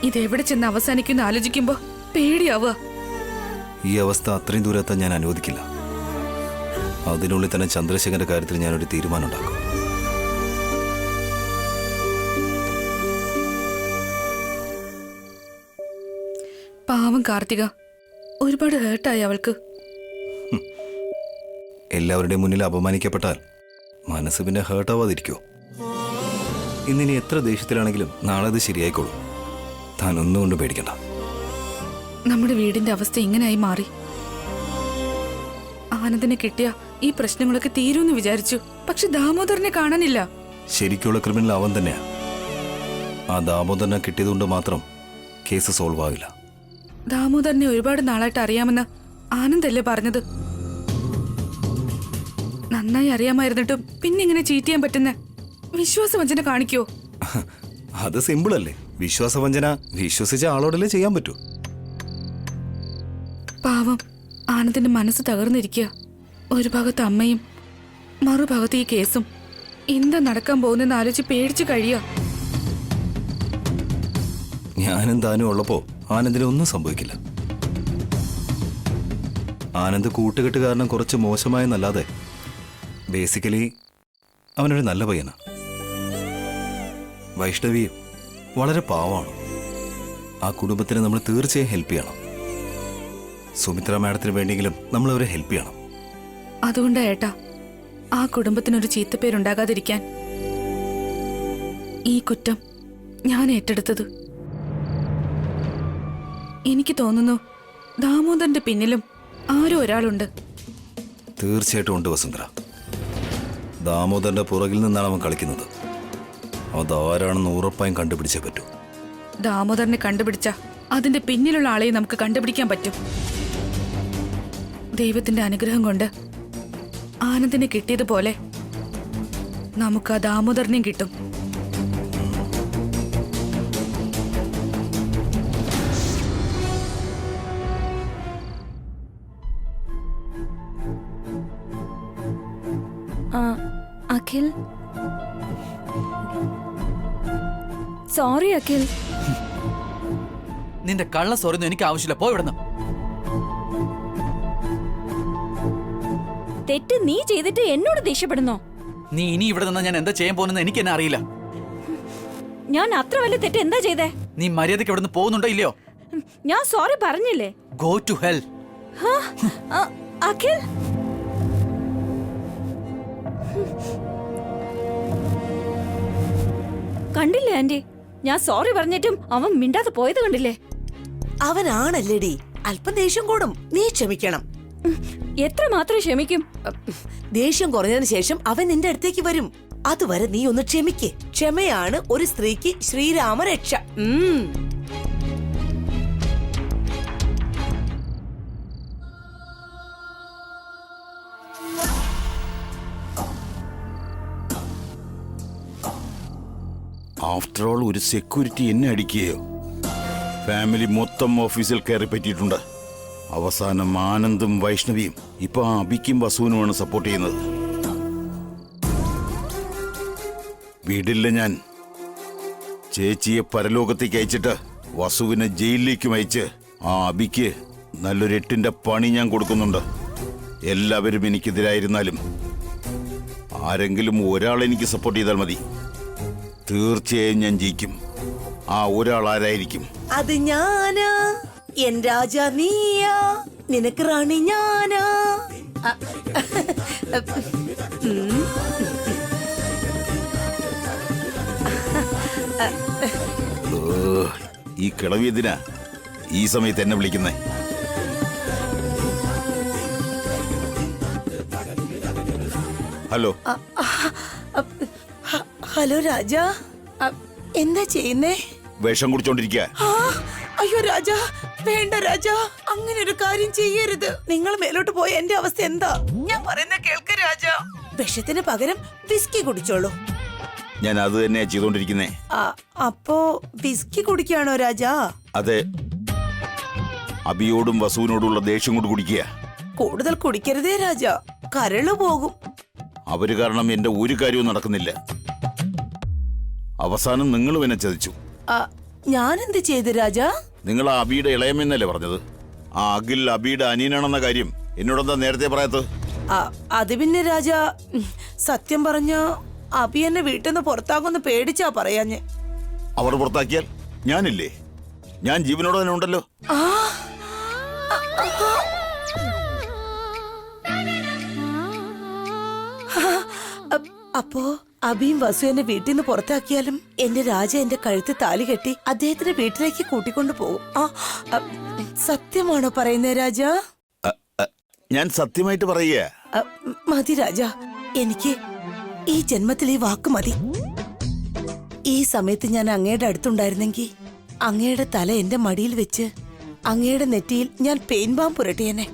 ഇതെവിടെ ചെന്ന് അവസാനിക്കുന്ന ആലോചിക്കുമ്പോ പേടിയാവുക. ഈ അവസ്ഥ അത്രയും ദൂരത്താൻ ഞാൻ അനുവദിക്കില്ല. അതിനുള്ളിൽ തന്നെ ചന്ദ്രശേഖരന്റെ കാര്യത്തിൽ ഞാനൊരു തീരുമാനം ഉണ്ടാക്കും. പാവം കാർത്തിക, ഒരുപാട് ഹേർട്ടായി അവൾക്ക്. എല്ലാവരുടെയും മുന്നിൽ അപമാനിക്കപ്പെട്ടാൽ മനസ്സ് പിന്നെ ഹേർട്ടാവാതിരിക്കോ? ഇന്നിനി എത്ര ദേഷ്യത്തിലാണെങ്കിലും നാളെ അത് ശരിയായിക്കോളും. താൻ ഒന്നുകൊണ്ട് പേടിക്കണ്ട. നമ്മുടെ വീടിന്റെ അവസ്ഥ ഇങ്ങനെയായി മാറി. ആനന്ദിനെ കിട്ടിയ ഈ പ്രശ്നങ്ങളൊക്കെ തീരുമെന്ന് വിചാരിച്ചു. പക്ഷെ ദാമോദരനെ കാണാനില്ല. ശരിക്കുള്ള ക്രിമിനൽ അവൻ തന്നെയാ. ആ ദാമോദരനെ കിട്ടിയതുകൊണ്ട് മാത്രം കേസ് സോൾവ് ആവില്ല. ദാമോദരനെ ഒരുപാട് നാളായിട്ട് അറിയാമെന്ന് ആനന്ദല്ലേ പറഞ്ഞത്? നന്നായി അറിയാമായിരുന്നിട്ടും പിന്നെ ഇങ്ങനെ ചീറ്റ് ചെയ്യാൻ പറ്റുന്ന വിശ്വാസവഞ്ചന കാണിക്കോ? അത് സിമ്പിൾ അല്ലേ? വിശ്വാസവഞ്ചന വിശ്വസിച്ച ആളോടല്ലേ ചെയ്യാൻ പറ്റൂ. പാവം ആനന്ദിന്റെ മനസ്സ് തകർന്നിരിക്കുക. ഒരു ഭാഗത്ത് അമ്മയും മറുഭാഗത്ത് ഈ കേസും. എന്താ നടക്കാൻ പോകുന്നെന്ന് ആലോചിച്ച് പേടിച്ചു കഴിയുക. ഞാനും താനും ഉള്ളപ്പോ ആനന്ദിന് ഒന്നും സംഭവിക്കില്ല. ആനന്ദ് കൂട്ടുകെട്ട് കാരണം കുറച്ച് മോശമായെന്നല്ലാതെ ബേസിക്കലി അവനൊരു നല്ല പയ്യനാ. വൈഷ്ണവി വളരെ പാവമാണ്. ആ കുടുംബത്തിന് നമ്മൾ തീർച്ചയായും ഹെൽപ്പ് ചെയ്യണം. സുമിത്ര മാഡത്തിന് വേണ്ടിയെങ്കിലും നമ്മൾ അവരെ ഹെൽപ്പ് ചെയ്യണം. അതുകൊണ്ട് ഏട്ടാ, ആ കുടുംബത്തിനൊരു ചീത്തപ്പേരുണ്ടാകാതിരിക്കാൻ ഈ കുറ്റം ഞാൻ ഏറ്റെടുത്തത്. എനിക്ക് തോന്നുന്നു ദാമോദരന്റെ പിന്നിലും ആരോ ഒരാളുണ്ട്. തീർച്ചയായിട്ടും ഉണ്ട് വസുന്ധര. ദാമോദരന്റെ പുറകിൽ നിന്നാണ് അവൻ കളിക്കുന്നത്. അതാരാണെന്ന് ഉറപ്പായും കണ്ടുപിടിച്ചേ പറ്റൂ. ദാമോദരനെ കണ്ടുപിടിച്ച അതിന്റെ പിന്നിലുള്ള ആളെ നമുക്ക് കണ്ടുപിടിക്കാൻ പറ്റും. ദൈവത്തിന്റെ അനുഗ്രഹം കൊണ്ട് ആനന്ദിനെ കിട്ടിയതുപോലെ നമുക്ക് ആ ദാമോദരനെയും കിട്ടും. അഖിൽ, സോറി അഖിൽ. നിന്റെ കള്ള സോറിയൊന്നും എനിക്ക് ആവശ്യമില്ല. പോ ഇവിടുന്ന്. തെറ്റ് നീ ചെയ്തിട്ട് എന്നോട് ദേഷ്യപ്പെടുന്നോ? നീ ഇനി ഇവിടെ നിന്നാ ഞാൻ എന്താ ചെയ്യാൻ പോകുന്നെന്ന് എനിക്ക് എന്നെ അറിയില്ല. ഞാൻ അത്ര വലിയ തെറ്റ് എന്താ ചെയ്തേ? നീ മര്യാദയ്ക്ക് ഇവിടുന്ന് പോകുന്നുണ്ടോ ഇല്ലയോ? ഞാൻ സോറി പറഞ്ഞില്ലേ? Go to hell. അഖിൽ, കണ്ടില്ലേ ആന്റി, ഞാൻ സോറി പറഞ്ഞിട്ടും അവൻ മിണ്ടാതെ പോയത് കണ്ടില്ലേ? അവനാണല്ലേടി, അല്പം ദേഷ്യം കൂടും. നീ ക്ഷമിക്കണം. എത്ര മാത്രം ക്ഷമിക്കും? ദേഷ്യം കുറഞ്ഞതിന് ശേഷം അവൻ നിന്റെ അടുത്തേക്ക് വരും. അതുവരെ നീ ഒന്ന് ക്ഷമിക്ക്. ക്ഷമയാണ് ഒരു സ്ത്രീക്ക് ശ്രീരാമരക്ഷ. ആഫ്റ്റർ ഓൾ ഒരു സെക്യൂരിറ്റി എന്നെ അടിക്കുകയോ? ഫാമിലി മൊത്തം ഓഫീസിൽ കയറി പറ്റിയിട്ടുണ്ട്. അവസാനം ആനന്ദും വൈഷ്ണവിയും ഇപ്പൊ ആ അബിക്കും വസുവിനുമാണ് സപ്പോർട്ട് ചെയ്യുന്നത്. വീടില്ല ഞാൻ. ചേച്ചിയെ പരലോകത്തേക്ക് അയച്ചിട്ട് വസുവിനെ ജയിലിലേക്കും അയച്ച് ആ അബിക്ക് നല്ലൊരു 8ന്റെ പണി ഞാൻ കൊടുക്കുന്നുണ്ട്. എല്ലാവരും എനിക്കെതിരായിരുന്നാലും ആരെങ്കിലും ഒരാൾ എനിക്ക് സപ്പോർട്ട് ചെയ്താൽ മതി. തീർച്ചയായും ഞാൻ ജയിക്കും. ആ ഒരാൾ ആരായിരിക്കും? അത് ഞാനാ. എൻ രാജ നീയാ, നിനക്ക് റാണി ഞാനാ. ഈ കിളവി എന്തിനാ ഈ സമയത്ത് എന്നെ വിളിക്കുന്നേ? ഹലോ. ഹലോ രാജ, എന്താ ചെയ്യുന്നേ? വിഷം കുടിച്ചോണ്ടിരിക്കുക. അയ്യോ രാജ, വേണ്ട രാജ, അങ്ങനെ ഒരു കാര്യം ചെയ്യരുത്. നിങ്ങൾ മേലോട്ട് പോയ എന്റെ അവസ്ഥ എന്താ? ഞാൻ പറയുന്ന കേൾക്ക് രാജ. വിഷത്തിന് പകരം വിസ്കി കുടിച്ചോളൂ. ഞാൻ അത് തന്നെയാ ചെയ്തോണ്ടിരിക്കുന്നേ. അപ്പോ വിസ്കി കുടിക്കാണോ രാജ? അതെ. അബിയോടും വസുവിനോടുള്ള ദേഷ്യം കൊണ്ട് കുടിക്കുക. കൂടുതൽ കുടിക്കരുതേ രാജ, കരള് പോകും. അവര് കാരണം എന്റെ ഒരു കാര്യവും നടക്കുന്നില്ല. അവസാനം നിങ്ങളും എന്നെ ചതിച്ചു. ഞാൻ എന്ത് ചെയ്തു രാജ? നിങ്ങൾ ആ അബിയുടെ ഇളയമെന്നല്ലേ പറഞ്ഞത്? ആ അഖിൽ അബിയുടെ അനിയനാണെന്ന കാര്യം എന്നോടെന്താ നേരത്തെ പറയാത്തത്? അത് പിന്നെ രാജ, സത്യം പറഞ്ഞ അബി എന്നെ വീട്ടിൽ നിന്ന് പുറത്താക്കുമെന്ന് പേടിച്ചാ പറയാഞ്ഞ്. അവർ പുറത്താക്കിയാൽ ഞാനില്ലേ? ഞാൻ ജീവനോടെ തന്നെ ഉണ്ടല്ലോ. അപ്പോ അബിയും വസു എന്നെ വീട്ടിൽ നിന്ന് പുറത്താക്കിയാലും എന്റെ രാജ എന്റെ കഴുത്ത് താലി കെട്ടി അദ്ദേഹത്തിന്റെ വീട്ടിലേക്ക് കൂട്ടിക്കൊണ്ടു പോകും. സത്യമാണോ പറയുന്നേ രാജ? ഞാൻ സത്യമായിട്ട് പറയുക. മതി രാജ, എനിക്ക് ഈ ജന്മത്തിൽ ഈ വാക്ക് മതി. ഈ സമയത്ത് ഞാൻ അങ്ങയുടെ അടുത്തുണ്ടായിരുന്നെങ്കിൽ അങ്ങയുടെ തല എന്റെ മടിയിൽ വെച്ച് അങ്ങയുടെ നെറ്റിയിൽ ഞാൻ പെയിൻ ബാം പുരട്ടിയെന്നെ.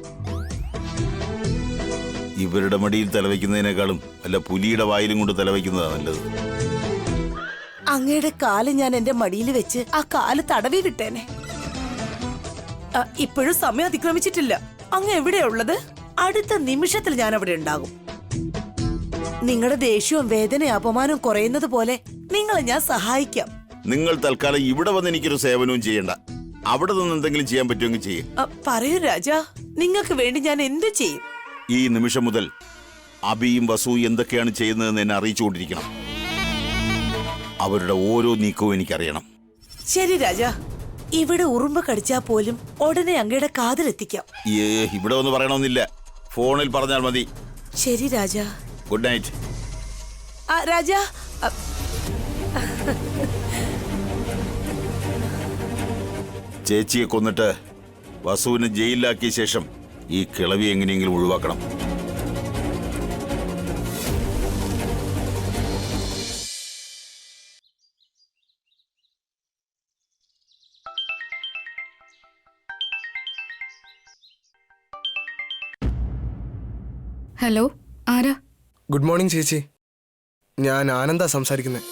ഇവരുടെ മടിയിൽ തലവെക്കുന്നതിനേക്കാളും അല്ല പുലിയുടെ വായിലും കൊണ്ട് തലവെക്കുന്നതാ നല്ലത്. അങ്ങയുടെ കാല് ഞാൻ എന്റെ മടിയിൽ വെച്ച് ആ കാല് തടവി വിട്ടേനെ. ഇപ്പോഴും സമയം അതിക്രമിച്ചിട്ടില്ല. അങ്ങ് എവിടെയുള്ളത്? അടുത്ത നിമിഷത്തിൽ ഞാൻ അവിടെ ഉണ്ടാകും. നിങ്ങളുടെ ദേഷ്യവും വേദനയും അപമാനവും കുറയുന്നത് പോലെ നിങ്ങളെ ഞാൻ സഹായിക്കാം. നിങ്ങൾ തൽക്കാലം ഇവിടെ വന്ന് എനിക്കൊരു സേവനവും ചെയ്യണ്ട. അവിടെ നിന്ന് എന്തെങ്കിലും ചെയ്യാൻ പറ്റുമെങ്കിൽ ചെയ്യും. പറയൂ രാജ, നിങ്ങൾക്ക് വേണ്ടി ഞാൻ എന്ത് ചെയ്യും? ഈ നിമിഷം മുതൽ അബിയും വസു എന്തൊക്കെയാണ് ചെയ്യുന്നതെന്ന് എന്നെ അറിയിച്ചുകൊണ്ടിരിക്കണം. അവരുടെ ഓരോ നീക്കവും എനിക്കറിയണം. ശരി രാജ, ഇവിടെ ഉറുമ്പ് കടിച്ചാ പോലും ഉടനെ അങ്ങയുടെ കാതിലെത്തിക്കാം. ഇവിടെ ഒന്ന് പറയണമെന്നില്ല, ഫോണിൽ പറഞ്ഞാൽ മതി. ശരി രാജ. Good night. രാജ, ചേച്ചിയെ കൊന്നിട്ട് വസുവിനെ ജയിലിലാക്കിയ ശേഷം ഈ കിളവി എങ്ങനെയെങ്കിലും ഒഴിവാക്കണം. ഹലോ, ആരാ? ഗുഡ് മോർണിംഗ് ചേച്ചി, ഞാൻ ആനന്ദ സംസാരിക്കുന്നത്.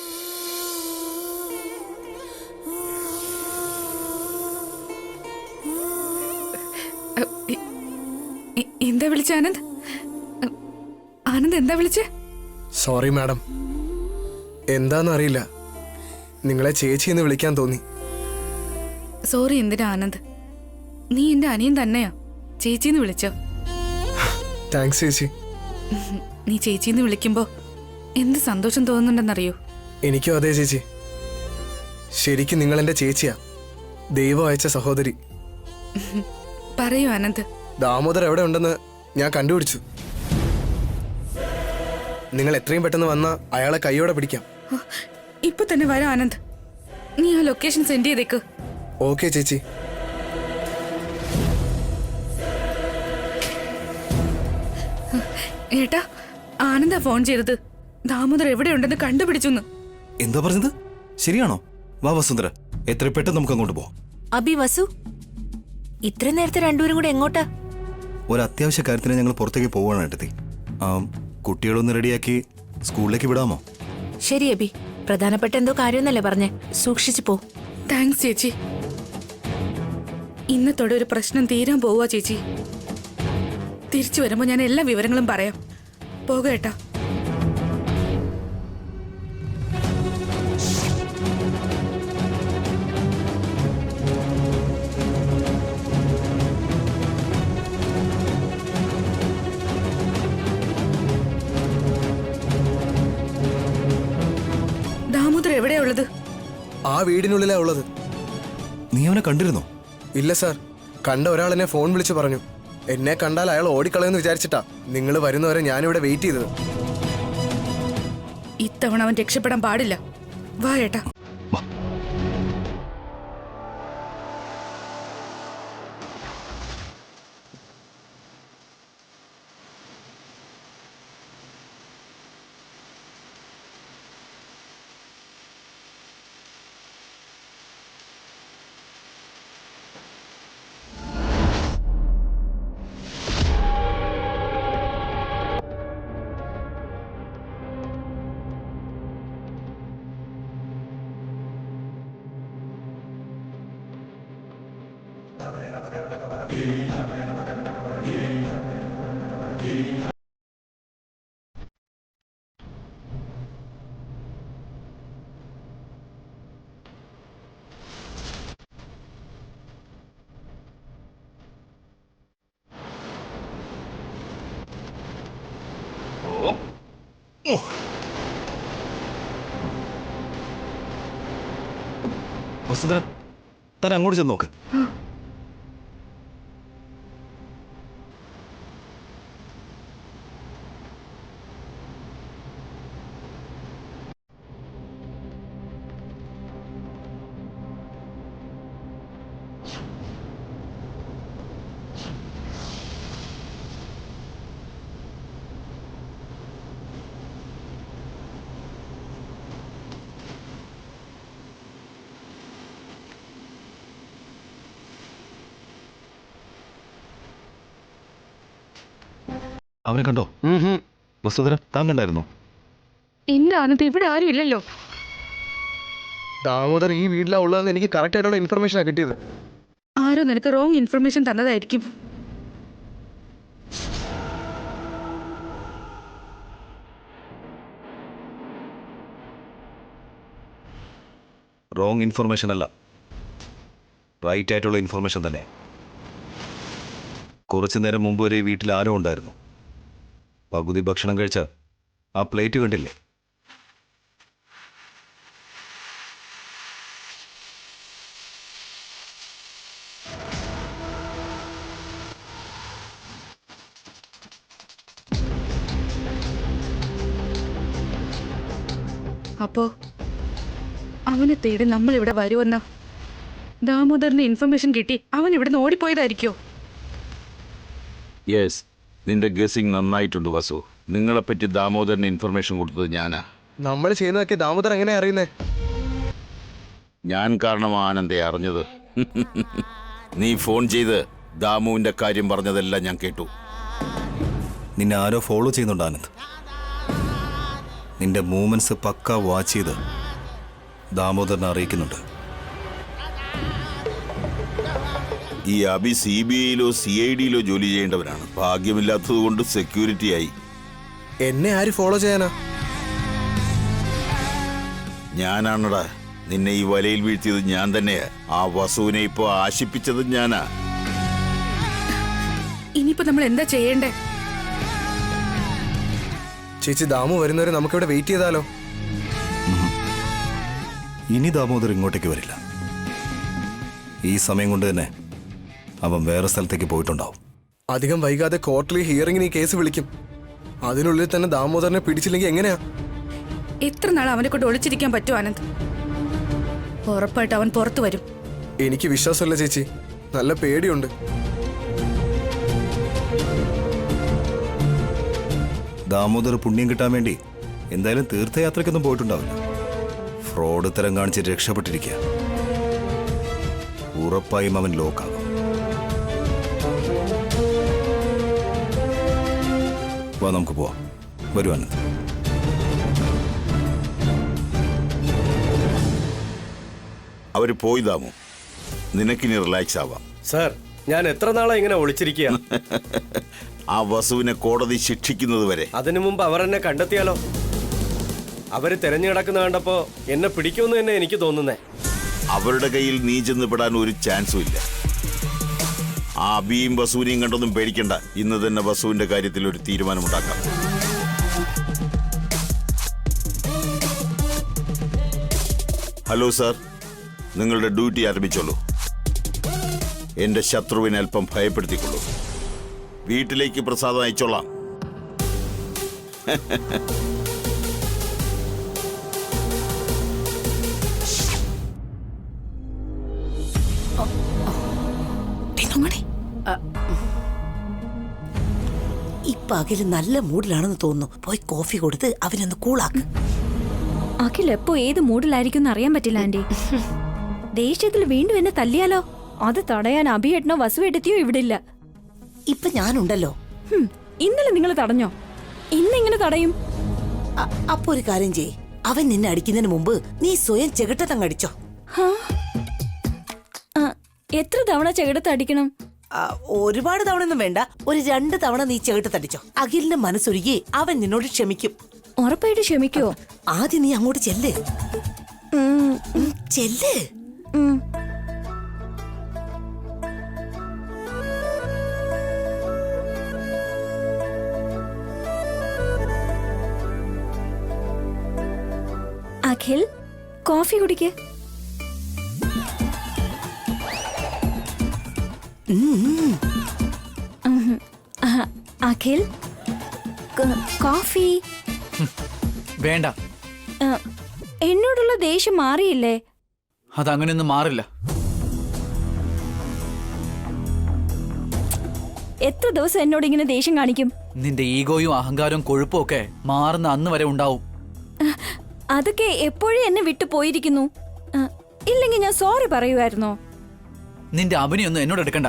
എന്താ വിളിച്ച ആനന്ദ്? ആനന്ദ് എന്താ വിളിച്ചേ? സോറി മാഡം, എന്താന്ന് അറിയില്ല, നിങ്ങളെ ചേച്ചി എന്ന് വിളിക്കാൻ തോന്നി. സോറി എന്തിനാ ആനന്ദ്? നീ എന്റെ അനിയൻ തന്നെയാ. ചേച്ചിന്ന് വിളിച്ചോ? താങ്ക്സ് ചേച്ചി. നീ ചേച്ചിന്ന് വിളിക്കുമ്പോ എന്ത് സന്തോഷം തോന്നുന്നുണ്ടെന്നറിയോ? എനിക്കും അതെ ചേച്ചി. ശരിക്കും നിങ്ങൾ എന്റെ ചേച്ചിയാ, ദൈവം അയച്ച സഹോദരി. പറയൂ ആനന്ദ്. ദാമോദർ എവിടെ ഉണ്ടെന്ന് ഞാൻ കണ്ടുപിടിച്ചു. നിങ്ങൾ എത്രയും പെട്ടെന്ന് വന്ന അയാളെ കൈയോടെ പിടിക്കാം. ഇപ്പൊ തന്നെ വരാം ആനന്ദ്. നീ ആ ലൊക്കേഷൻ സെൻഡ് ചെയ്തേക്ക്. ഓക്കെ ചേച്ചി. ഏട്ടാ, ആനന്ദ ഫോൺ ചെയ്തത് ദാമോദർ എവിടെയുണ്ടെന്ന് കണ്ടുപിടിച്ചു. എന്താ പറഞ്ഞത്? ശരിയാണോ? വാ വസുന്ധര, എത്ര പെട്ടെന്ന് നമുക്ക് അങ്ങോട്ട് പോവാം. അബി, വസു, ഇത്ര നേരത്തെ രണ്ടുപേരും കൂടെ എങ്ങോട്ടാ? ഒരു അത്യാവശ്യ കാര്യത്തിന് ഞങ്ങൾ പുറത്തേക്ക് പോവാണ് ഏട്ടത്തി. കുട്ടികളൊന്ന് റെഡിയാക്കി സ്കൂളിലേക്ക് വിടാമോ? ശരി അബി, പ്രധാനപ്പെട്ട എന്തോ കാര്യമെന്നല്ലേ പറഞ്ഞേ, സൂക്ഷിച്ചു പോ. താങ്ക്സ് ചേച്ചി. ഇന്നത്തോടെ ഒരു പ്രശ്നം തീരാൻ പോവാ ചേച്ചി. തിരിച്ചു വരുമ്പോ ഞാൻ എല്ലാ വിവരങ്ങളും പറയാം. പോകേട്ടാ. ദാമോദർ എവിടെയാ ഉള്ളത്? ആ വീടിനുള്ളിലാ ഉള്ളത്. നീ അവനെ കണ്ടിരുന്നോ? ഇല്ല സാർ, കണ്ട ഒരാൾ എന്നെ ഫോൺ വിളിച്ച് പറഞ്ഞു. എന്നെ കണ്ടാൽ അയാൾ ഓടിക്കളയെന്ന് വിചാരിച്ചിട്ടാ നിങ്ങൾ വരുന്നവരെ ഞാനിവിടെ വെയിറ്റ് ചെയ്തത്. ഇത്തവണ അവൻ രക്ഷപ്പെടാൻ പാടില്ല. വാ ഏട്ടാ. വസുന്ധര താൻ അങ്ങോട്ട് ചെന്ന് നോക്ക്. അവനെ കണ്ടോ? വസുന്ധര താൻ കണ്ടായിരുന്നോ? ഇല്ല ആനന്ദ്, ഇവിടെ ആരും ഇല്ലല്ലോ. ദാമോദർ ഈ വീട്ടിലാ ഉള്ളതെന്ന് എനിക്ക് കറക്റ്റ് ആയിട്ടുള്ള ഇൻഫർമേഷനാണ് കിട്ടിയത്. ആരോ നിനക്ക് റോങ് ഇൻഫർമേഷൻ തന്നതായിരിക്കും. റോങ് ഇൻഫർമേഷൻ അല്ല, റൈറ്റ് ആയിട്ടുള്ള ഇൻഫർമേഷൻ തന്നെ. കുറച്ചു നേരം മുമ്പ് വരെ ഈ വീട്ടിൽ ആരോ ഉണ്ടായിരുന്നു. പകുതി ഭക്ഷണം കഴിച്ച ആ പ്ലേറ്റ് കണ്ടില്ലേ? അപ്പോ അവനെ തേടി നമ്മൾ ഇവിടെ വരുമെന്ന ദാമോദറിന് ഇൻഫർമേഷൻ കിട്ടി അവൻ ഇവിടുന്ന് ഓടിപ്പോയതായിരിക്കോ? യെസ്, നിന്റെ ഗസിങ് നന്നായിട്ടുണ്ട് വസു. നിങ്ങളെപ്പറ്റി ദാമോദരന് ഇൻഫർമേഷൻ കൊടുത്തത് ഞാനാ. നമ്മൾ ചെയ്യുന്നതൊക്കെ ദാമോദർ എങ്ങനെയാ അറിയുന്നേ? ഞാൻ കാരണം ആനന്ദെ അറിഞ്ഞത്. നീ ഫോൺ ചെയ്ത് ദാമുവിന്റെ കാര്യം പറഞ്ഞതെല്ലാം ഞാൻ കേട്ടു. നിന്നെ ആരോ ഫോളോ ചെയ്യുന്നുണ്ട് ആനന്ദ്. നിന്റെ മൂവ്മെന്റ്സ് പക്ക വാച്ച് ചെയ്ത് ദാമോദരനെ അറിയിക്കുന്നുണ്ട്. ഈ അബി CBIയിലോ CIDയിലോ ജോലി ചെയ്യേണ്ടവനാണ്. ഭാഗ്യമില്ലാത്തത് കൊണ്ട് സെക്യൂരിറ്റി ആയി. എന്നെ ആര് ഫോളോ ചെയ്യാനാ? ഞാനാണടാ നിന്നെ ഈ വലയിൽ വീഴ്ത്തിയത്. ഞാൻ തന്നെയാ. ആ വസുവിനെ ഇപ്പോ ആശിപ്പിച്ചത് ഞാനാ. ഇനിയിപ്പോ നമ്മൾ എന്താ ചെയ്യേണ്ടേ? ചേച്ചി, ദാമു വരുന്നവരെ നമുക്കിവിടെ വെയിറ്റ് ചെയ്താലോ? ഇനി ദാമോദർ ഇങ്ങോട്ടേക്ക് വരില്ല. ഈ സമയം കൊണ്ട് തന്നെ അവൻ വേറെ സ്ഥലത്തേക്ക് പോയിട്ടുണ്ടാവും. അധികം വൈകാതെ കോർട്ടിൽ ഹിയറിംഗിന് ഈ കേസ് വിളിക്കും. അതിനുള്ളിൽ തന്നെ ദാമോദറിനെ പിടിച്ചില്ലെങ്കിൽ എങ്ങനെയാ? എത്ര നാൾ അവനെ കൊണ്ട് ഒളിച്ചിരിക്കാൻ പറ്റും ആനന്ദ്? ഉറപ്പായിട്ട് അവൻ പുറത്തു വരും. എനിക്ക് വിശ്വാസമല്ല ചേച്ചി, നല്ല പേടിയുണ്ട്. ദാമോദർ പുണ്യം കിട്ടാൻ വേണ്ടി എന്തായാലും തീർത്ഥയാത്രയ്ക്കൊന്നും പോയിട്ടുണ്ടാവില്ല. ഫ്രോഡ് തരം കാണിച്ച് രക്ഷപ്പെട്ടിരിക്കുക. ഉറപ്പായും അവൻ ലോക്കാകും. വാ, നമുക്ക് പോവാം. വരൂ ആനന്ദ്. അവര് പോയി ദാമു. നിനക്കിനി റിലാക്സ് ആവാം. സാർ, ഞാൻ എത്ര നാളെ ഇങ്ങനെ ഒളിച്ചിരിക്കുക? ആ വസുവിനെ കോടതി ശിക്ഷിക്കുന്നത് വരെ. അതിനു മുമ്പ് അവർ എന്നെ കണ്ടെത്തിയാലോ? അവര് തെരഞ്ഞു കിടക്കുന്ന കണ്ടപ്പോ എന്നെ പിടിക്കുമെന്ന് തന്നെ എനിക്ക് തോന്നുന്നേ. അവരുടെ കയ്യിൽ നീ ചെന്ന് പെടാൻ ഒരു ചാൻസും ഇല്ല. ആ അബിയും വസുവിനെയും കണ്ടൊന്നും പേടിക്കണ്ട. ഇന്ന് തന്നെ വസുവിന്റെ കാര്യത്തിൽ ഒരു തീരുമാനമുണ്ടാക്കാം. ഹലോ സാർ, നിങ്ങളുടെ ഡ്യൂട്ടി ആരംഭിച്ചോളൂ. എന്റെ ശത്രുവിനെ അല്പം ഭയപ്പെടുത്തിക്കൊള്ളൂ. വീട്ടിലേക്ക് പ്രസാദം അയച്ചോളാം. ഇപ്പൊ അഖില് നല്ല മൂഡിലാണെന്ന് തോന്നുന്നു. പോയി കോഫി കൊടുത്ത് അവനൊന്ന് കൂളാക്ക്. അഖിൽ എപ്പോ ഏത് മൂഡിലായിരിക്കും അറിയാൻ പറ്റില്ല ആന്റി. ദേഷ്യത്തിൽ വീണ്ടും എന്നെ തല്ലിയാലോ? അത് തടയാൻ അഭിയേട്ടനോ വസുവേട്ടത്തിയോ ഇവിടെ ഇല്ല. ഇപ്പൊ ഞാനുണ്ടല്ലോ. ഇന്നലെ നിങ്ങൾ തടഞ്ഞോ? ഇന്നെങ്ങനെ തടയും? അപ്പൊ ഒരു കാര്യം ചെയ്യ്, അവൻ നിന്നെ അടിക്കുന്നതിന് മുമ്പ് നീ സ്വയം ചെകിട്ടത്തങ്ങടിച്ചോ. എത്ര തവണ ചെകിടത്ത് അടിക്കണം? ഒരുപാട് തവണ ഒന്നും വേണ്ട, ഒരു 2 തവണ നീ ചെകിട്ടത്തടിച്ചോ. അഖിലിന്റെ മനസ്സൊരുക്കി അവൻ നിന്നോട് ക്ഷമിക്കും. ഉറപ്പായിട്ട് ക്ഷമിക്കുവോ? ആദ്യം നീ അങ്ങോട്ട് ചെല്ല്. ചെല്ല്. അഖിൽ, കോഫി കുടിക്ക്. അഖിൽ കോഫി. വേണ്ട, എന്നോടുള്ള ദേഷ്യം മാറിയില്ലേ? അതങ്ങനെയൊന്നും മാറില്ല. എത്ര ദിവസം എന്നോട് ഇങ്ങനെ ദേഷ്യം കാണിക്കും? നിന്റെ ഈഗോയും അഹങ്കാരവും കൊഴുപ്പും ഒക്കെ മാറുന്ന അന്ന് വരെ ഉണ്ടാവും. അതൊക്കെ എപ്പോഴും എന്നെ വിട്ടു പോയിരിക്കുന്നു. ഇല്ലെങ്കിൽ ഞാൻ സോറി പറയുമായിരുന്നോ? നിന്റെ അഭിനയൊന്നും എന്നോട് എടുക്കണ്ട.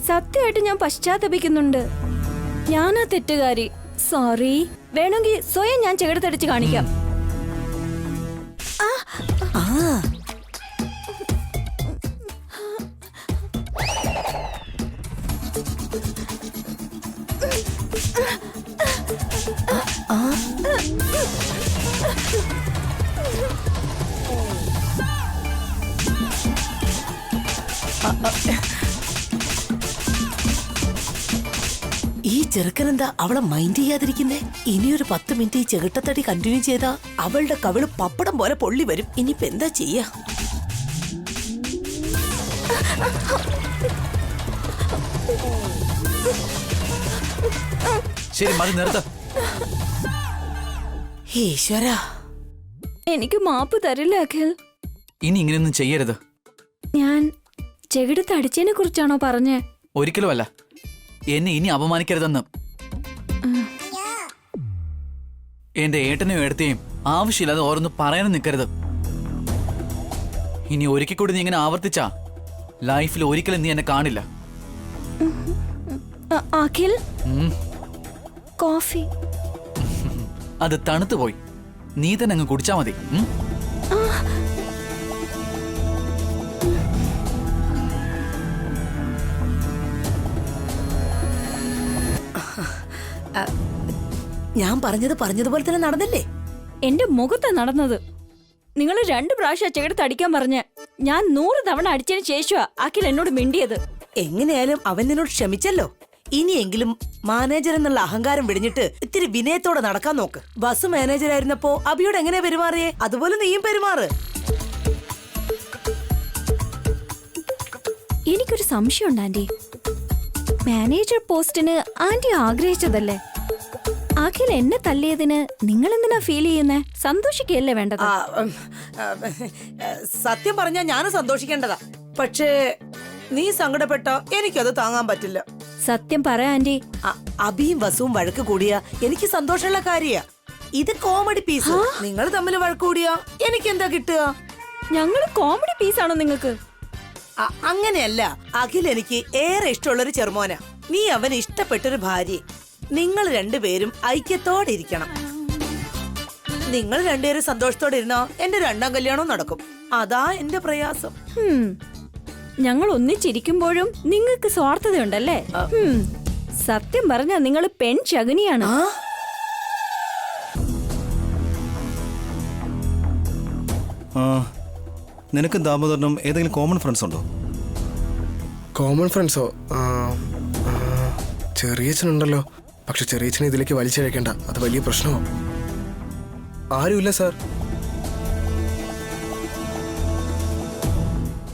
സത്യമായിട്ട് ഞാൻ പശ്ചാത്തപിക്കുന്നുണ്ട്. ഞാനാ തെറ്റുകാരി. സോറി. വേണമെങ്കിൽ സ്വയം ഞാൻ ചെകിടത്തടിച്ച് കാണിക്കാം. ഈ ചെറുക്കനെന്താ അവളെ മൈൻഡ് ചെയ്യാതിരിക്കുന്നേ? ഇനിയൊരു 10 മിനിറ്റ് ഈ ചെകിട്ടത്തടി കണ്ടിന്യൂ ചെയ്താ അവളുടെ കവിള് പപ്പടം പോലെ പൊള്ളി വരും. ഇനിയിപ്പോ എന്താ ചെയ്യാ? ശരി, മതി, നിർത്ത. ഈശ്വരാ, എനിക്ക് മാപ്പ് തരില്ല അഖിൽ. ഇനി ഇങ്ങനെയൊന്നും ചെയ്യരുത്. ഞാൻ ചെകിടത്തടിച്ചതിനെ കുറിച്ചാണോ പറഞ്ഞേ? ഒരിക്കലും അല്ല. എന്നെ ഇനി അപമാനിക്കരുതെന്ന്. എന്റെ ഏട്ടനെയും എടുത്തേയും ആവശ്യമില്ലാതെ ഓരോന്ന് പറയാനും നിൽക്കരുത്. ഇനി ഒരിക്കൽ കൂടി നീ ഇങ്ങനെ ആവർത്തിച്ചാ ലൈഫിൽ ഒരിക്കലും നീ എന്നെ കാണില്ല. അഖിൽ, കോഫി. അത് തണുത്തുപോയി. നീ തന്നെ അങ്ങ് കുടിച്ചാ മതി. ഞാൻ പറഞ്ഞതുപോലെ തന്നെ നടന്നില്ലേ? എന്റെ മുഖത്താ നടന്നത്. നിങ്ങൾ 2 പ്രാവശ്യം ചെകിടത്തടിക്കാൻ പറഞ്ഞ് ഞാൻ 100 തവണ അടിച്ചതിന് ശേഷമാ അഖിൽ എന്നോട് മിണ്ടിയത്. എങ്ങനെയായാലും അവൻ നിന്നോട് ക്ഷമിച്ചല്ലോ. ഇനിയെങ്കിലും മാനേജർ എന്നുള്ള അഹങ്കാരം വെടിഞ്ഞിട്ട് ഇത്തിരി വിനയത്തോടെ നടക്കാൻ നോക്ക്. ബസ് മാനേജർ ആയിരുന്നപ്പോ അബിയോട് എങ്ങനെ പെരുമാറിയേ അതുപോലെ നീയും പെരുമാറ്. എനിക്കൊരു സംശയമുണ്ട് ആന്റി. മാനേജർ പോസ്റ്റിന് ആന്റി ആഗ്രഹിച്ചതല്ലേ? അഖിൽ എന്നെ തല്ലിയതിന് നിങ്ങൾ എന്തിനാ ഫീൽ ചെയ്യുന്നേ? സന്തോഷിക്കല്ലേ വേണ്ടത്? സത്യം പറഞ്ഞാ ഞാനും സന്തോഷിക്കേണ്ടതാ. പക്ഷേ നീ സങ്കടപ്പെട്ട എനിക്കത് താങ്ങാൻ പറ്റില്ല. സത്യം പറയാ ആന്റി. അബിയും വസുവും വഴക്ക് കൂടിയാ എനിക്ക് സന്തോഷമുള്ള കാര്യ. ഇത് കോമഡി പീസ്. നിങ്ങൾ തമ്മിൽ വഴക്ക് കൂടിയാ എനിക്ക് എന്താ കിട്ടുക? ഞങ്ങള് കോമഡി പീസാണോ നിങ്ങൾക്ക്? അങ്ങനെയല്ല. അഖിൽ എനിക്ക് ഏറെ ഇഷ്ടമുള്ളൊരു ചെറുമോന. നീ അവന് ഇഷ്ടപ്പെട്ടൊരു ഭാര്യ. നിങ്ങൾ രണ്ടുപേരും ഐക്യത്തോടെ ഇരിക്കണം. നിങ്ങൾ രണ്ടുപേരും സന്തോഷത്തോടെ ഇരുന്നാ എന്റെ 2ാം കല്യാണവും നടക്കും. അതാ എന്റെ പ്രയാസം. ഞങ്ങൾ ഒന്നിച്ചിരിക്കുമ്പോഴും നിങ്ങൾക്ക് സ്വാർത്ഥതയുണ്ടല്ലേ? സത്യം പറഞ്ഞ നിങ്ങൾ പെൺ ശകുനിയാണ്. നിനക്ക് ദാമോദരനും ഏതെങ്കിലും കോമൺ ഫ്രണ്ട്സ് ഉണ്ടോ? കോമൺ ഫ്രണ്ട്സോ? ചെറിയച്ഛനുണ്ടല്ലോ. പക്ഷെ ചെറിയച്ഛനെ ഇതിലേക്ക് വലിച്ചഴക്കേണ്ട, അത് വലിയ പ്രശ്നമോ? ആരുമില്ല സാർ.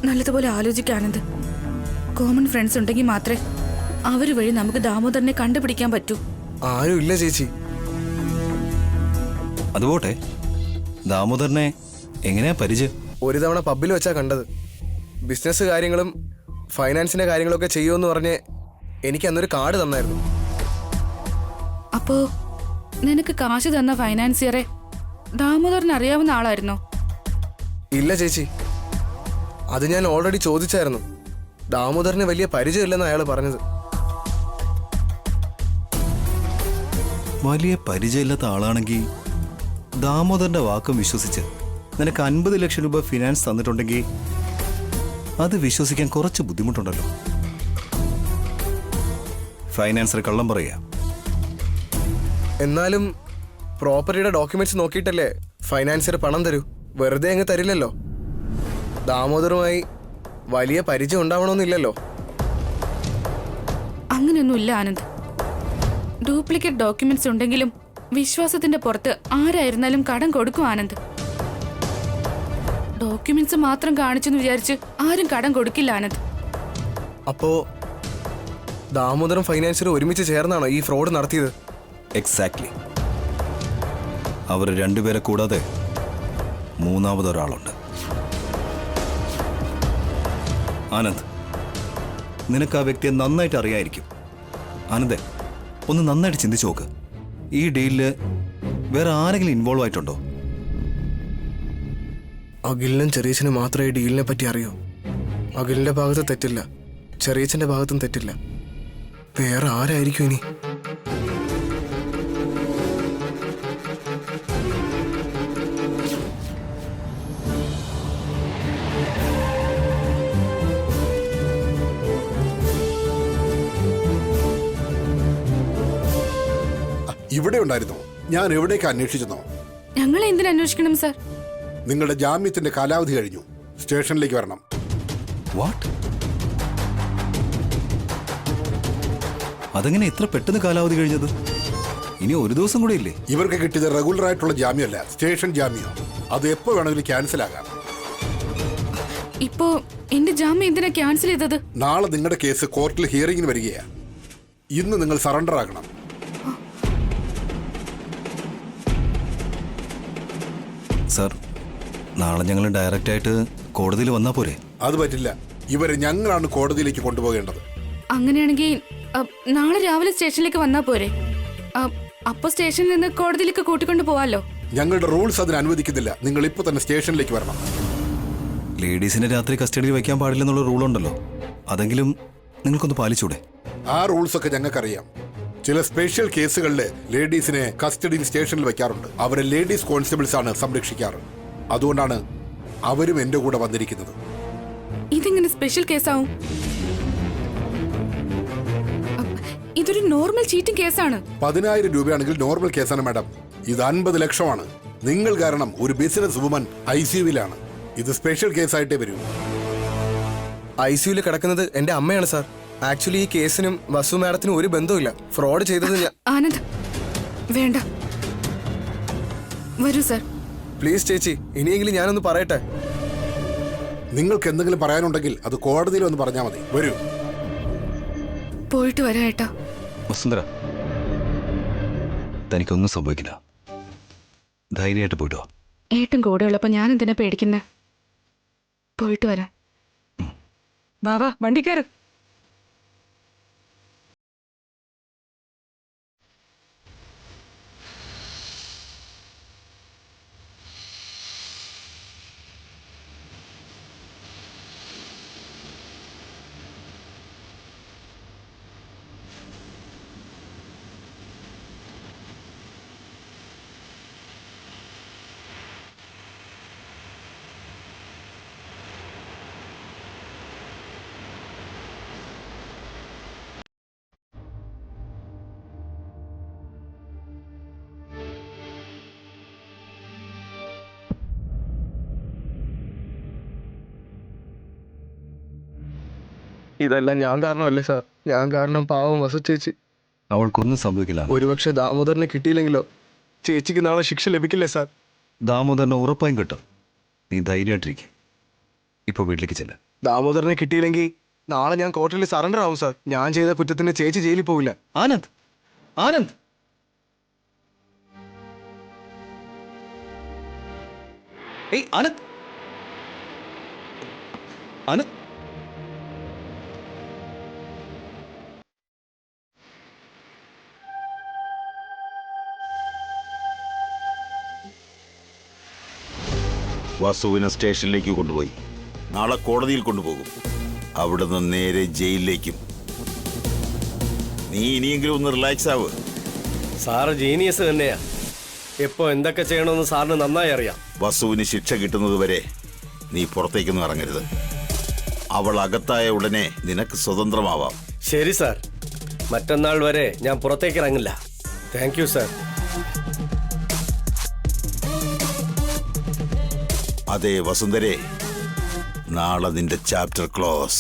നല്ലതുപോലെ ആലോചിക്കാനത്. കോമൺ ഫ്രണ്ട്സ് ഉണ്ടെങ്കിൽ മാത്രമേ അവര് വഴി നമുക്ക് ദാമോദരനെ കണ്ടുപിടിക്കാൻ പറ്റൂ. ആരുമില്ല ചേച്ചി. അതുപോട്ടെ, ദാമോദരനെ എങ്ങനെയാ പരിചയം? ഒരു തവണ പബ്ബിൽ വെച്ചാ കണ്ടത്. ബിസിനസ് കാര്യങ്ങളും ഫൈനാൻസിന്റെ കാര്യങ്ങളൊക്കെ ചെയ്യുമെന്ന് പറഞ്ഞ് എനിക്ക് അന്നൊരു കാർഡ് തന്നായിരുന്നു. അപ്പോ നിനക്ക് കാശ് തന്ന ഫൈനാൻസിയറെ ദാമോദരന് അറിയാവുന്ന ആളായിരുന്നോ? ഇല്ല ചേച്ചി, അത് ഞാൻ ഓൾറെഡി ചോദിച്ചായിരുന്നു. ദാമോദരന് വലിയ പരിചയമില്ലെന്ന് അയാൾ പറഞ്ഞത്. വലിയ പരിചയമില്ലാത്ത ആളാണെങ്കിൽ ദാമോദരന്റെ വാക്കും വിശ്വസിച്ച് നിനക്ക് 50 ലക്ഷം രൂപ ഫിനാൻസ് തന്നിട്ടുണ്ടെങ്കിൽ അത് വിശ്വസിക്കാൻ കുറച്ച് ബുദ്ധിമുട്ടുണ്ടല്ലോ. ഫൈനാൻസർ കള്ളം പറയാ. എന്നാലും പ്രോപ്പർട്ടിയുടെ ഡോക്യുമെന്റ്സ് നോക്കിയിട്ടല്ലേ ഫൈനാൻസിയർ പണം തരൂ. വെറുതെ അങ്ങ് തരില്ലല്ലോ. ദാമോദറുമായി വലിയ പരിചയം ഉണ്ടാവണമെന്നില്ലല്ലോ. അങ്ങനെയൊന്നുമില്ല ആനന്ദ്. ഡ്യൂപ്ലിക്കേറ്റ് ഡോക്യുമെന്റ്സ് ഉണ്ടെങ്കിലും വിശ്വാസത്തിന്റെ പുറത്ത് ആരായിരുന്നാലും കടം കൊടുക്കും ആനന്ദ്. ഡോക്യുമെന്റ്സ് മാത്രം കാണിച്ചെന്ന് വിചാരിച്ച് ആരും കടം കൊടുക്കില്ല ആനന്ദ്. അപ്പോ ദാമോദരം ഫൈനാൻഷ്യർ ഒരുമിച്ച് ചേർന്നാണോ ഈ ഫ്രോഡ് നടത്തിയത്? എക്സാക്ട്ലി. അവർ രണ്ടുപേരെ കൂടാതെ മൂന്നാമതൊരാളുണ്ട്. ആനന്ദ്, നിനക്ക് ആ വ്യക്തിയെ നന്നായിട്ട് അറിയായിരിക്കും. ആനന്ദേ, ഒന്ന് നന്നായിട്ട് ചിന്തിച്ചു നോക്ക്. ഈ ഡീലില് വേറെ ആരെങ്കിലും ഇൻവോൾവ് ആയിട്ടുണ്ടോ? അഖിലിനും ചെറിയച്ഛനും മാത്രമേ ഈ ഡീലിനെ പറ്റി അറിയൂ. അഖിലിന്റെ ഭാഗത്ത് തെറ്റില്ല, ചെറിയച്ഛന്റെ ഭാഗത്തും തെറ്റില്ല. വേറെ ആരായിരിക്കും ഇനി? ഇവിടെ ഉണ്ടായിരുന്നോ? ഞാൻ എവിടേക്ക് അന്വേഷിച്ചെന്നോ? ഞങ്ങൾ എന്തിനു അന്വേഷിക്കണം സാർ? നിങ്ങളുടെ ജാമ്യത്തിന്റെ കാലാവധി കഴിഞ്ഞു. സ്റ്റേഷനിലേക്ക് വരണം. വാട്ട്? അതെങ്ങനെ ഇത്ര പെട്ടെന്ന് കാലാവധി കഴിഞ്ഞത്? ഇനി ഒരു ദിവസം കൂടെ ഇല്ലേ? ഇവർക്ക് കിട്ടിയത് റെഗുലർ ആയിട്ടുള്ള ജാമ്യമല്ല, സ്റ്റേഷൻ ജാമ്യം. അത് എപ്പോ വേണമെങ്കിലും ക്യാൻസൽ ആകാം. ഇപ്പോ എന്റെ ജാമ്യം എന്തിനാ ക്യാൻസൽ ചെയ്തത്? നാളെ നിങ്ങളുടെ കേസ് കോർട്ടിൽ ഹിയറിംഗിന് വരികയാണ്. ഇന്ന് നിങ്ങൾ സറണ്ടർ ആകണം. സാർ, നാളെ ഞങ്ങൾ ഡയറക്റ്റ് ആയിട്ട് കോടതിയിൽ വന്നാൽ പോരെ? അത് പറ്റില്ല. ഇവരെ ഞങ്ങളാണ് കോടതിയിലേക്ക് കൊണ്ടുപോകേണ്ടത്. അങ്ങനെയാണെങ്കിൽ നാളെ രാവിലെ സ്റ്റേഷനിലേക്ക് വന്നാ പോരെ? അപ്പൊ സ്റ്റേഷനിൽ നിന്ന് കോടതിയിലേക്ക് കൂട്ടിക്കൊണ്ട് പോവാലോ. ഞങ്ങളുടെ റൂൾസ് അതിന് അനുവദിക്കുന്നില്ല. നിങ്ങൾ ഇപ്പൊ തന്നെ സ്റ്റേഷനിലേക്ക് വരണം. ലേഡീസിനെ രാത്രി കസ്റ്റഡിയിൽ വയ്ക്കാൻ പാടില്ലെന്നുള്ള റൂളുണ്ടല്ലോ, അതെങ്കിലും നിങ്ങൾക്കൊന്ന് പാലിച്ചൂടെ? ആ റൂൾസ് ഒക്കെ ഞങ്ങൾക്കറിയാം. ചില സ്പെഷ്യൽ കേസുകളിൽ ലേഡീസിനെ കസ്റ്റഡിയിൽ സ്റ്റേഷനിൽ വെക്കാറുണ്ട്. അവരെ ലേഡീസ് കോൺസ്റ്റബിൾസ് ആണ് സംരക്ഷിക്കാറ്. അതുകൊണ്ടാണ് അവരും എന്റെ കൂടെ വന്നിരിക്കുന്നത്. ഇതെങ്ങനെ സ്പെഷ്യൽ കേസാവും? ഇതൊരു നോർമൽ ചീറ്റിംഗ് കേസാണ്. 10,000 രൂപയാണെങ്കിൽ നോർമൽ കേസാണ് മാഡം. ഇത് 50 ലക്ഷമാണ്. നിങ്ങൾ കാരണം ഒരു ബിസിനസ് വുമൻ ICUവിലാണ്. ഇത് സ്പെഷ്യൽ കേസായിട്ടേ വരൂ. ICUവിൽ കിടക്കുന്നത് എന്റെ അമ്മയാണ് സാർ. ആക്ച്വലി ഈ കേസിനും വസു മാഡത്തിനും ഒരു ബന്ധവുമില്ല. ഫ്രോഡ് ചെയ്തത് ഞാൻ. ആനന്ദ്, വേണ്ട, വരൂ സാർ. പ്ലീസ് ചേച്ചി, ഇനിയെങ്കിലും ഞാനൊന്ന് പറയട്ടെ. നിങ്ങൾക്ക് എന്തെങ്കിലും പറയാനുണ്ടെങ്കിൽ അത് കോടതിയിൽ വന്ന് പറഞ്ഞാൽ മതി. വരൂ. പോയിട്ട് വരാം ഏട്ടാ. വസുന്ധര, തനിക്കൊന്നും സംഭവിക്കില്ല. ധൈര്യമായിട്ട് പോയിട്ടോ. ഏട്ടൻ കൂടെ ഉള്ളപ്പോ ഞാൻ എന്തിനാ പേടിക്കുന്നേ? പോയിട്ട് വരാം. വാ വണ്ടിക്കാര്. ഇതെല്ലാം ഞാൻ കാരണമല്ലേ സാർ? ഞാൻ കാരണം പാവം വസു ചേച്ചി. അവൾക്കൊന്നും സംഭവിക്കില്ല. ഒരുപക്ഷെ ദാമോദരനെ കിട്ടിയില്ലെങ്കിലോ ചേച്ചിക്ക് നാളെ ശിക്ഷ ലഭിക്കില്ലേ സാർ? ദാമോദരനെ ഉറപ്പായും കിട്ടും. നീ ധൈര്യമായിട്ടിരിക്കും. ഇപ്പൊ വീട്ടിലേക്ക് ചെല്ല. ദാമോദരനെ കിട്ടിയില്ലെങ്കിൽ നാളെ ഞാൻ കോർട്ടിൽ സറണ്ടർ ആവും സാർ. ഞാൻ ചെയ്ത കുറ്റത്തിന് ചേച്ചി ജയിലിൽ പോവില്ല. ആനന്ദ്, ആനന്ദ്, ഏയ് ആനന്ദ്, ആനന്ദ്. വസുവിനെ സ്റ്റേഷനിലേക്ക് കൊണ്ടുപോയി. നാളെ കോടതിയിൽ കൊണ്ടുപോകും. അവിടുന്ന് നേരെ ജയിലിലേക്കും. നീ ഇനിയെങ്കിലും ഒന്ന് റിലാക്സ് ആവ്. സാറ് ജീനിയസ് തന്നെയാ. എപ്പോ എന്തൊക്കെ ചെയ്യണമെന്ന് സാറിന് നന്നായി അറിയാം. വസുവിന് ശിക്ഷ കിട്ടുന്നത് വരെ നീ പുറത്തേക്കൊന്നും ഇറങ്ങരുത്. അവൾ അകത്തായ ഉടനെ നിനക്ക് സ്വതന്ത്രമാവാം. ശരി സാർ, മറ്റന്നാൾ വരെ ഞാൻ പുറത്തേക്ക് ഇറങ്ങില്ല. Thank you sir. അതെ വസുന്ധരെ, നാളെ നിന്റെ ചാപ്റ്റർ ക്ലോസ്.